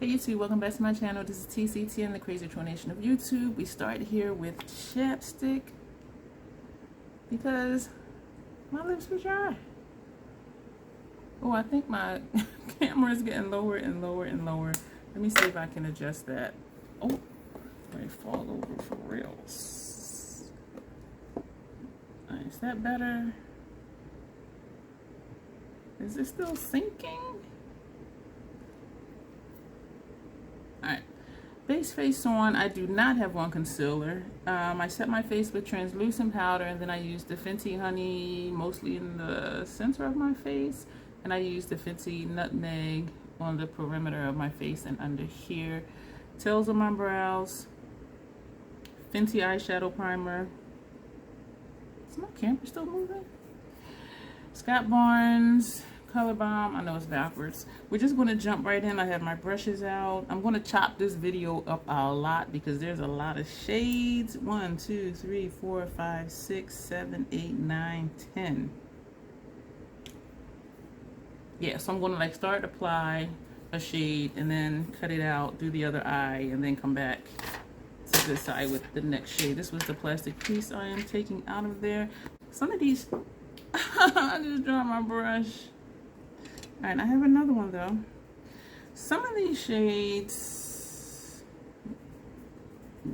Hey YouTube, welcome back to my channel. This is Tease and the Crazy Nation of YouTube. We start here with chapstick because my lips were dry. Oh, I think my camera is getting lower and lower and lower. Let me see if I can adjust that. Oh, I fall over for reals. Is that better? Is it still sinking? Alright, base face on. I do not have on concealer. I set my face with translucent powder, and then I use the Fenty Honey mostly in the center of my face, and I use the Fenty Nutmeg on the perimeter of my face and under here. Tails of my brows. Fenty eyeshadow primer. Is my camera still moving? Scott Barnes Color Bomb. I know it's backwards. We're just going to jump right in. I have my brushes out. I'm going to chop this video up a lot because there's a lot of shades. 1, 2, 3, 4, 5, 6, 7, 8, 9, 10. Yeah, so I'm going to like start apply a shade and then cut it out, do the other eye, and then come back to this side with the next shade. This was the plastic piece I am taking out of there. Some of these, I just dropped my brush. All right, I have another one though. Some of these shades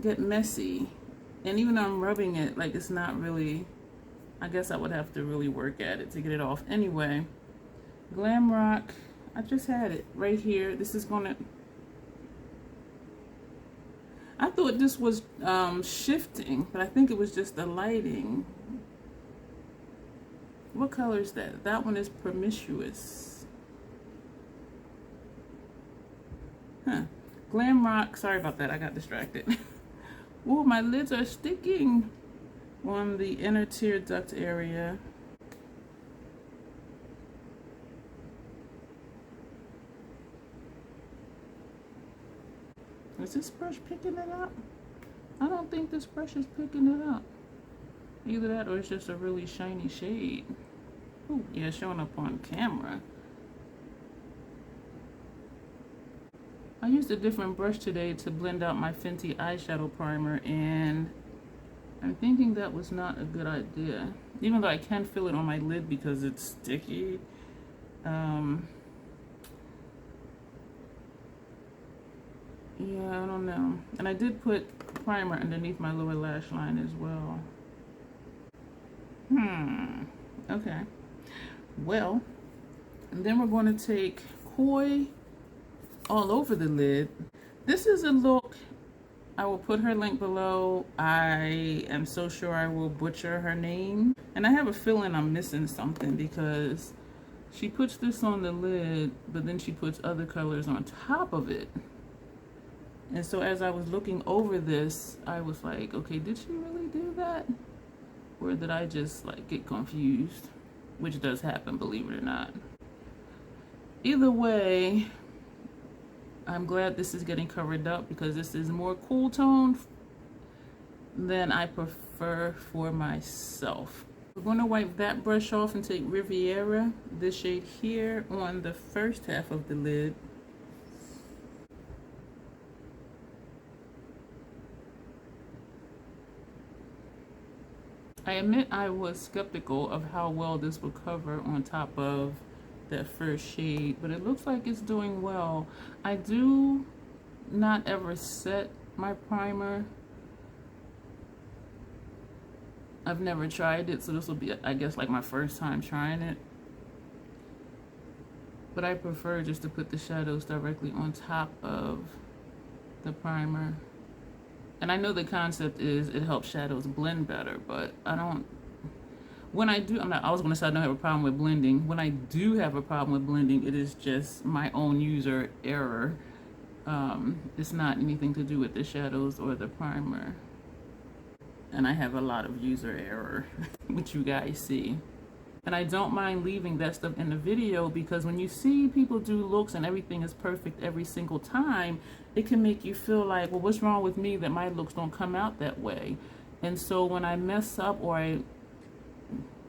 get messy, and even though I'm rubbing it, like it's not really, I guess I would have to really work at it to get it off. Anyway, Glam Rock, I just had it right here. This is gonna, I thought this was shifting, but I think it was just the lighting. What color is that? That one is Promiscuous. Huh. Glam Rock, sorry about that, I got distracted. Oh, my lids are sticking on the inner tear duct area. Is this brush picking it up? I don't think this brush is picking it up. Either that or it's just a really shiny shade. Oh, yeah, showing up on camera. I used a different brush today to blend out my Fenty eyeshadow primer, and I'm thinking that was not a good idea. Even though I can feel it on my lid because it's sticky. Yeah, I don't know. And I did put primer underneath my lower lash line as well. Okay. Well, and then we're going to take Koi all over the lid. This is a look, I will put her link below. I am so sure I will butcher her name, and I have a feeling I'm missing something because she puts this on the lid, but then she puts other colors on top of it. And so as I was looking over this, I was like, okay, did she really do that? Or did I just like get confused? Which does happen, believe it or not. Either way, I'm glad this is getting covered up because this is more cool tone than I prefer for myself. We're going to wipe that brush off and take Riviera, this shade here, on the first half of the lid. I admit I was skeptical of how well this would cover on top of that first shade, but it looks like it's doing well. I do not ever set my primer. I've never tried it, so this will be, I guess, like my first time trying it. But I prefer just to put the shadows directly on top of the primer. And I know the concept is it helps shadows blend better, but I don't, when I do, I was going to say I don't have a problem with blending. When I do have a problem with blending, it is just my own user error. It's not anything to do with the shadows or the primer. And I have a lot of user error, which you guys see. And I don't mind leaving that stuff in the video because when you see people do looks and everything is perfect every single time, it can make you feel like, well, what's wrong with me that my looks don't come out that way? And so when I mess up or I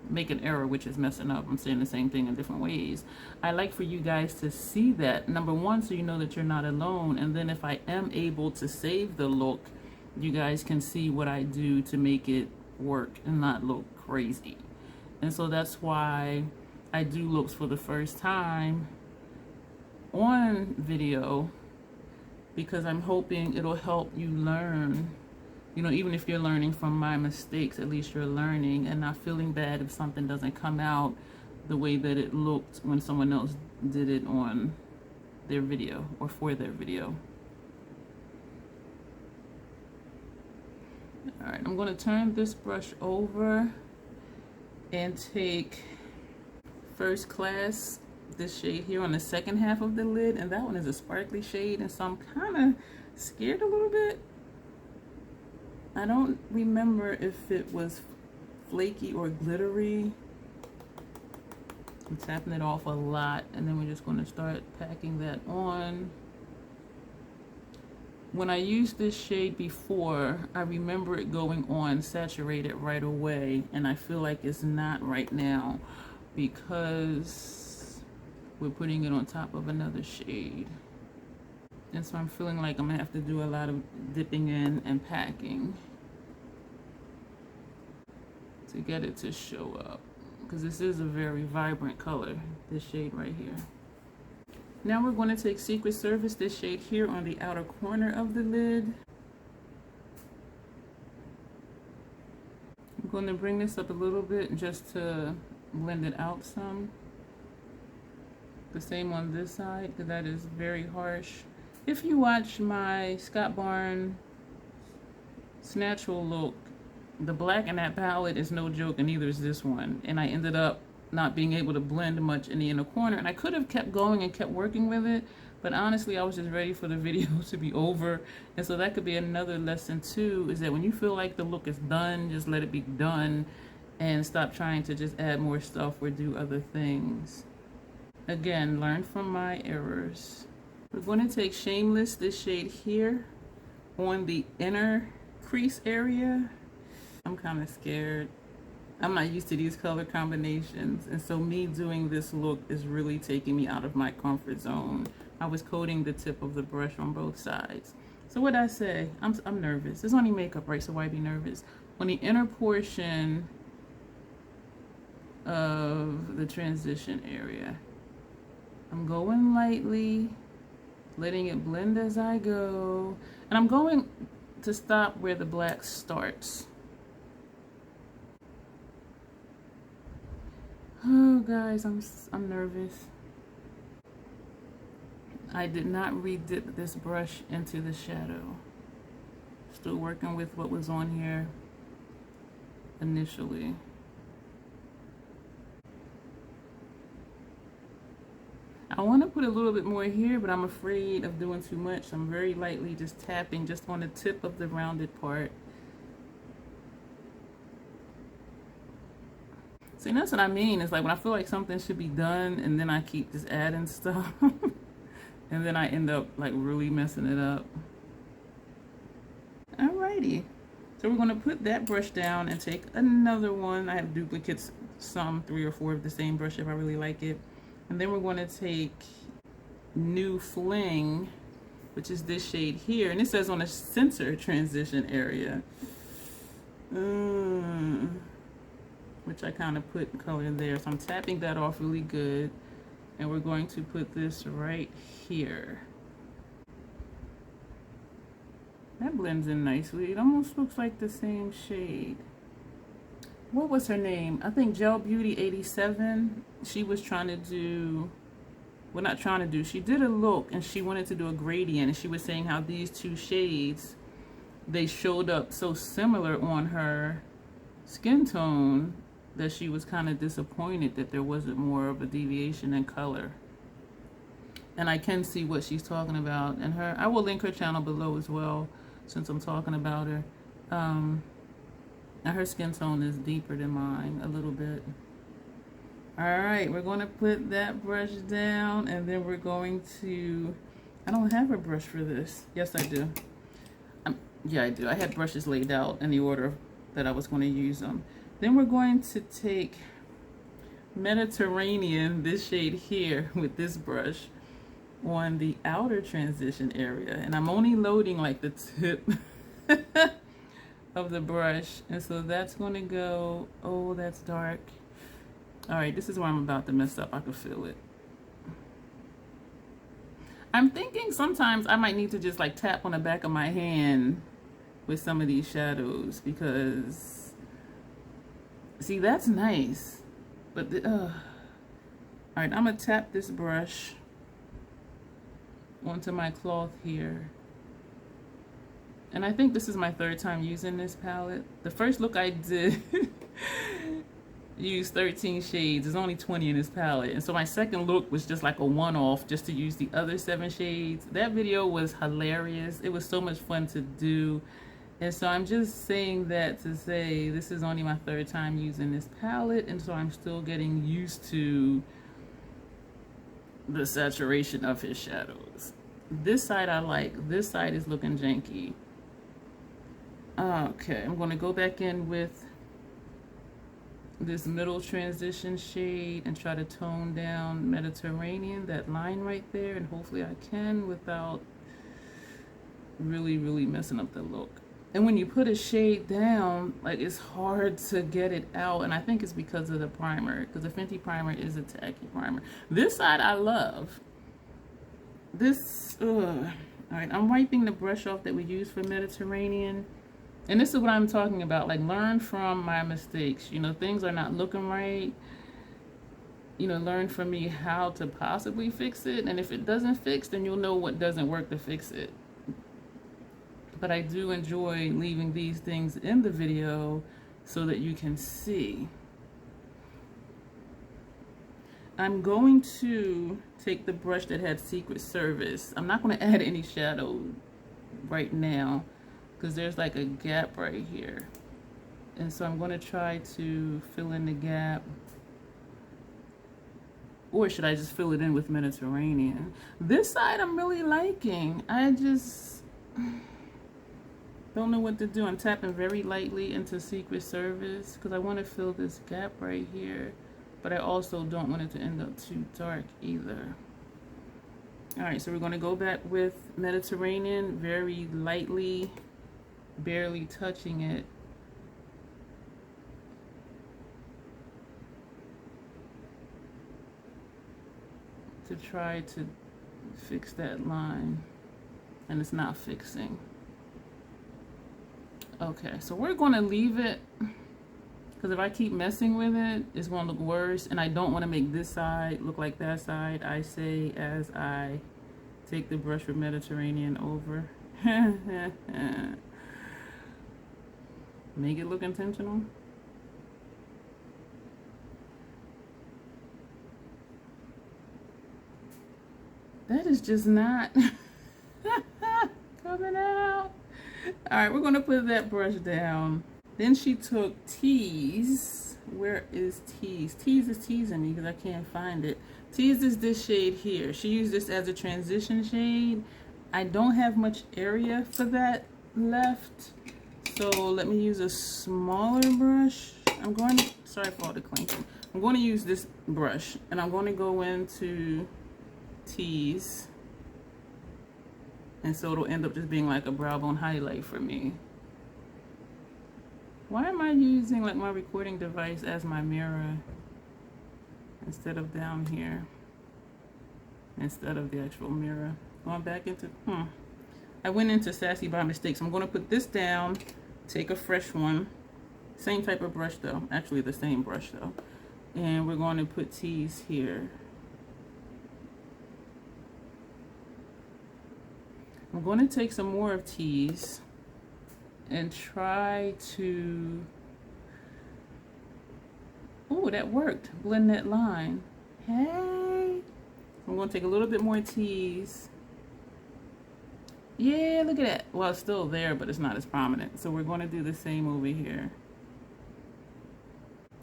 make an error, which is messing up. I'm saying the same thing in different ways. I like for you guys to see that, number one, so you know that you're not alone. And then if I am able to save the look, you guys can see what I do to make it work and not look crazy. And so that's why I do looks for the first time on video, because I'm hoping it'll help you learn. You know, even if you're learning from my mistakes, at least you're learning and not feeling bad if something doesn't come out the way that it looked when someone else did it on their video or for their video. All right, I'm going to turn this brush over and take First Class, this shade here on the second half of the lid, and that one is a sparkly shade, and so I'm kind of scared a little bit. I don't remember if it was flaky or glittery. I'm tapping it off a lot, and then we're just going to start packing that on. When I used this shade before, I remember it going on saturated right away, and I feel like it's not right now because we're putting it on top of another shade. And so I'm feeling like I'm gonna have to do a lot of dipping in and packing to get it to show up, because this is a very vibrant color, this shade right here. Now we're going to take Secret Service, this shade here, on the outer corner of the lid. I'm going to bring this up a little bit just to blend it out some. The same on this side, because that is very harsh. If you watch my Scott Barnes Natural look, the black in that palette is no joke, and neither is this one. And I ended up not being able to blend much in the inner corner, and I could have kept going and kept working with it, but honestly I was just ready for the video to be over. And so that could be another lesson too, is that when you feel like the look is done, just let it be done and stop trying to just add more stuff or do other things. Again, learn from my errors. We're going to take Shameless, this shade here, on the inner crease area. I'm kind of scared. I'm not used to these color combinations, and so me doing this look is really taking me out of my comfort zone. I was coating the tip of the brush on both sides. So what I say, I'm nervous. It's only makeup, right? So why be nervous? On the inner portion of the transition area, I'm going lightly, letting it blend as I go, and I'm going to stop where the black starts. Oh guys, I'm nervous. I did not re-dip this brush into the shadow. Still working with what was on here initially. I want to put a little bit more here, but I'm afraid of doing too much. So I'm very lightly just tapping just on the tip of the rounded part. See, that's what I mean. It's like when I feel like something should be done and then I keep just adding stuff and then I end up like really messing it up. Alrighty. So we're going to put that brush down and take another one. I have duplicates, some 3 or 4 of the same brush if I really like it. And then we're going to take New Fling, which is this shade here. And it says on the center transition area. Which I kind of put color in there. So I'm tapping that off really good. And we're going to put this right here. That blends in nicely. It almost looks like the same shade. What was her name? I think Gel Beauty 87. She was trying to do, well, not trying to do, she did a look and she wanted to do a gradient. And she was saying how these two shades, they showed up so similar on her skin tone that she was kind of disappointed that there wasn't more of a deviation in color. And I can see what she's talking about. And her, I will link her channel below as well, since I'm talking about her. And her skin tone is deeper than mine a little bit. All right, we're going to put that brush down, and then we're going to, I don't have a brush for this. Yes, I do. Yeah, I do. I had brushes laid out in the order that I was going to use them. Then we're going to take Mediterranean, this shade here, with this brush on the outer transition area. And I'm only loading like the tip of the brush. And so that's going to go, oh, that's dark. All right, this is where I'm about to mess up. I can feel it. I'm thinking sometimes I might need to just like tap on the back of my hand with some of these shadows, because see, that's nice, but all right, I'm gonna tap this brush onto my cloth here, and I think this is my third time using this palette. The first look I did use 13 shades. There's only 20 in this palette, and so my second look was just like a one-off, just to use the other 7 shades. That video was hilarious. It was so much fun to do. And so I'm just saying that to say this is only my third time using this palette, and so I'm still getting used to the saturation of his shadows. This side I like. This side is looking janky. Okay, I'm going to go back in with this middle transition shade and try to tone down Mediterranean, that line right there, and hopefully I can without really messing up the look. And when you put a shade down, like, it's hard to get it out, and I think it's because of the primer, because the Fenty primer is a tacky primer. This side I love. This, all right, I'm wiping the brush off that we used for Mediterranean. And this is what I'm talking about, like, learn from my mistakes. You know, things are not looking right. You know, learn from me how to possibly fix it. And if it doesn't fix, then you'll know what doesn't work to fix it. But I do enjoy leaving these things in the video so that you can see. I'm going to take the brush that had Secret Service. I'm not going to add any shadow right now, because there's like a gap right here, and so I'm going to try to fill in the gap, or should I just fill it in with Mediterranean? This side I'm really liking. I just don't know what to do. I'm tapping very lightly into Secret Service because I want to fill this gap right here, but I also don't want it to end up too dark either. All right, so we're going to go back with Mediterranean very lightly, barely touching it. To try to fix that line, and it's not fixing. Okay, so we're going to leave it, because if I keep messing with it, it's going to look worse, and I don't want to make this side look like that side. I say as I take the brush with Mediterranean over. Make it look intentional. That is just not coming out. All right, we're gonna put that brush down. Then she took Tease. Where is Tease? Tease is teasing me because I can't find it. Tease is this shade here. She used this as a transition shade. I don't have much area for that left, so let me use a smaller brush. Sorry for all the clinking. I'm going to use this brush, and I'm going to go into Tease, and so it'll end up just being like a brow bone highlight for me. Why am I using like my recording device as my mirror instead of down here, instead of the actual mirror? Going back into, I went into Sassy by mistake. So I'm going to put this down, take a fresh one, same type of brush though, actually the same brush though, and we're going to put Tease here. I'm going to take some more of Tease and try to, oh, that worked, blend that line. Hey, I'm going to take a little bit more Tease. Yeah, look at that. Well, it's still there, but it's not as prominent. So we're going to do the same over here.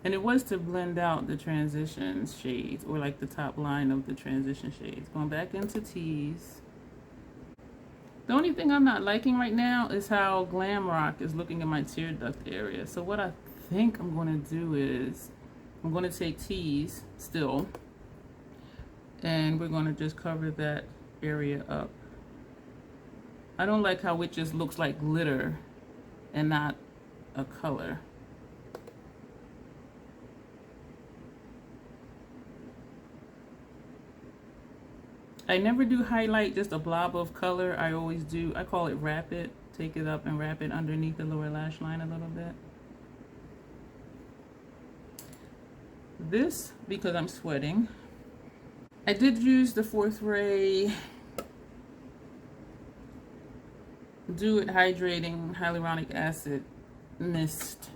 And it was to blend out the transition shades, or like the top line of the transition shades. Going back into Tease. The only thing I'm not liking right now is how Glam Rock is looking in my tear duct area. So what I think I'm going to do is, I'm going to take Tease still, and we're going to just cover that area up. I don't like how it just looks like glitter and not a color. I never do highlight just a blob of color. I always do, I call it wrap it. Take it up and wrap it underneath the lower lash line a little bit. This, because I'm sweating, I did use the 4th Ray Do It Hydrating Hyaluronic Acid Mist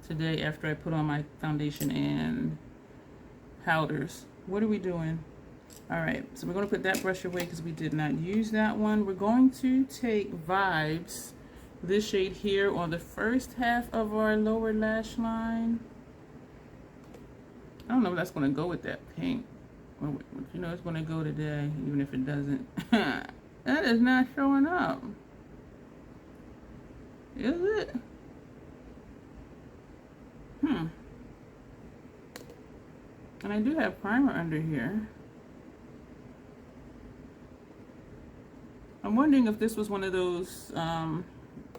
today after I put on my foundation and powders. What are we doing? All right, so we're going to put that brush away because we did not use that one. We're going to take Vibes, this shade here, on the first half of our lower lash line. I don't know if that's going to go with that pink. Well, you know it's going to go today, even if it doesn't. That is not showing up. Is it? And I do have primer under here. I'm wondering if this was one of those,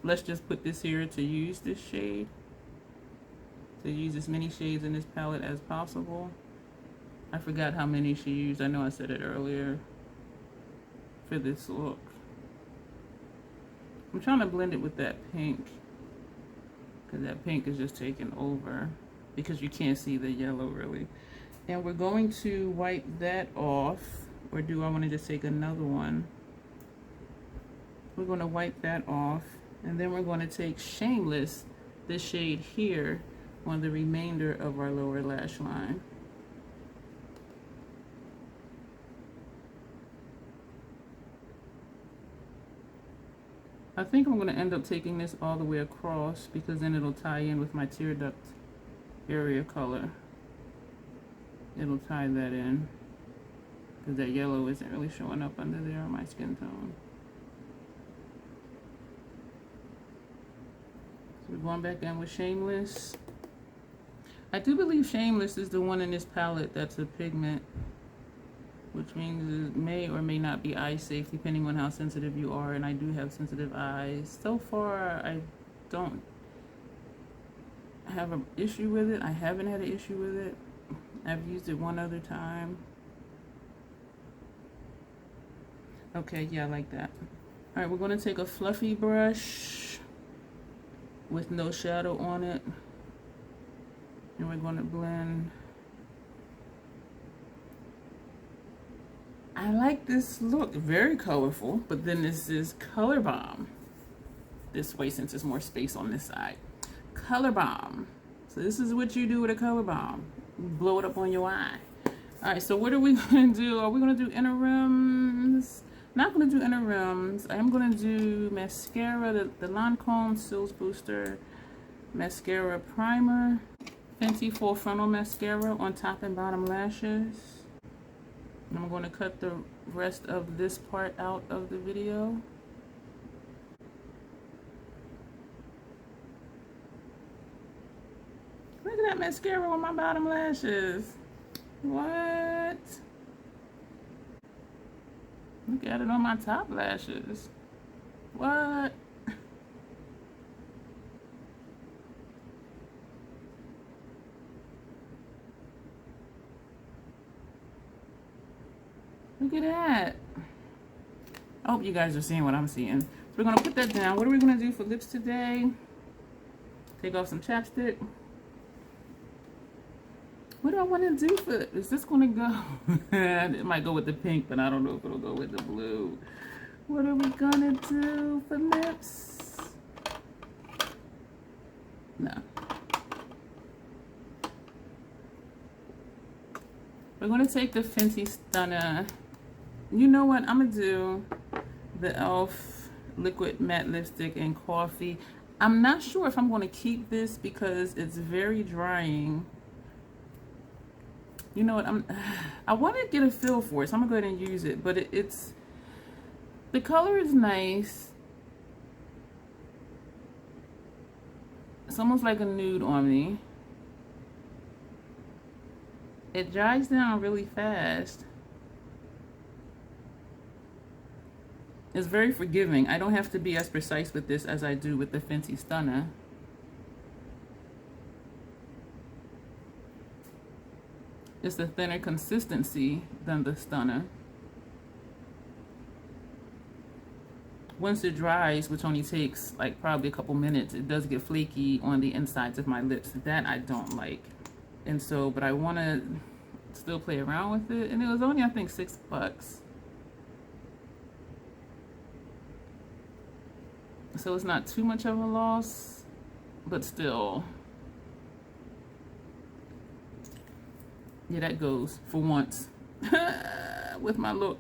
let's just put this here to use this shade. To use as many shades in this palette as possible. I forgot how many she used. I know I said it earlier for this look. I'm trying to blend it with that pink, because that pink is just taking over because you can't see the yellow really. And we're going to wipe that off, or do I want to just take another one? We're going to wipe that off, and then we're going to take Shameless, this shade here, on the remainder of our lower lash line. I think I'm going to end up taking this all the way across because then it'll tie in with my tear duct area color. It'll tie that in because that yellow isn't really showing up under there on my skin tone. So we're going back in with Shameless. I do believe Shameless is the one in this palette that's a pigment, which means it may or may not be eye safe depending on how sensitive you are, and I do have sensitive eyes. So far, I don't have an issue with it. I haven't had an issue with it. I've used it one other time. Okay, yeah, I like that. All right, we're going to take a fluffy brush with no shadow on it, and we're going to blend. I like this look, very colorful, but then this is Color Bomb. This way, since there's more space on this side. Color Bomb. So this is what you do with a Color Bomb. You blow it up on your eye. All right, so what are we gonna do? Are we gonna do inner rims? Not gonna do inner rims. I am gonna do mascara, the Lancome Sills Booster Mascara Primer. Fenty Full Frontal Mascara on top and bottom lashes. I'm going to cut the rest of this part out of the video. Look at that mascara on my bottom lashes. What? Look at it on my top lashes. What? Look at that. I hope you guys are seeing what I'm seeing. So we're going to put that down. What are we going to do for lips today? Take off some chapstick. What do I want to do for it? Is this going to go? It might go with the pink, but I don't know if it'll go with the blue. What are we going to do for lips? No. We're going to take the Fenty Stunner. You know what? I'm going to do the e.l.f. Liquid Matte Lipstick in Coffee. I'm not sure if I'm going to keep this because it's very drying. You know what? I want to get a feel for it, so I'm going to go ahead and use it. But it's the color is nice. It's almost like a nude on me. It dries down really fast. It's very forgiving. I don't have to be as precise with this as I do with the Fenty Stunner. It's a thinner consistency than the Stunner. Once it dries, which only takes like probably a couple minutes, it does get flaky on the insides of my lips. That I don't like. And so, but I want to still play around with it. And it was only, I think, $6. So it's not too much of a loss, but still. Yeah, that goes for once with my look.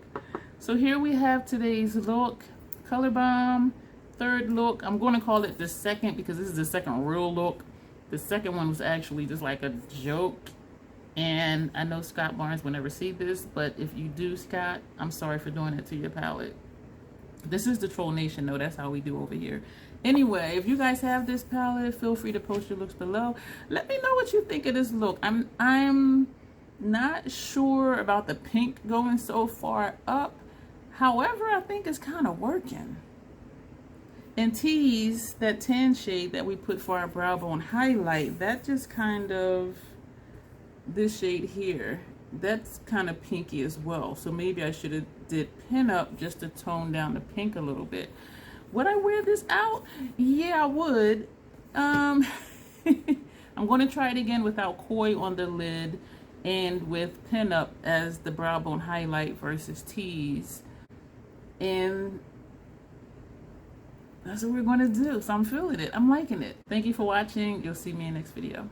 So here we have today's look. Color Bomb, third look. I'm going to call it the second because this is the second real look. The second one was actually just like a joke. And I know Scott Barnes will never see this, but if you do, Scott, I'm sorry for doing it to your palette. This is the Troll Nation, though. That's how we do over here. Anyway, if you guys have this palette, feel free to post your looks below. Let me know what you think of this look. I'm not sure about the pink going so far up. However, I think it's kind of working. And Tease, that tan shade that we put for our brow bone highlight, that just kind of, this shade here, that's kind of pinky as well. So maybe I should have did pin up just to tone down the pink a little bit. Would I wear this out? Yeah, I would. I'm going to try it again without koi on the lid and with pin up as the brow bone highlight versus Tease. And that's what we're going to do. So I'm feeling it. I'm liking it. Thank you for watching. You'll see me in the next video.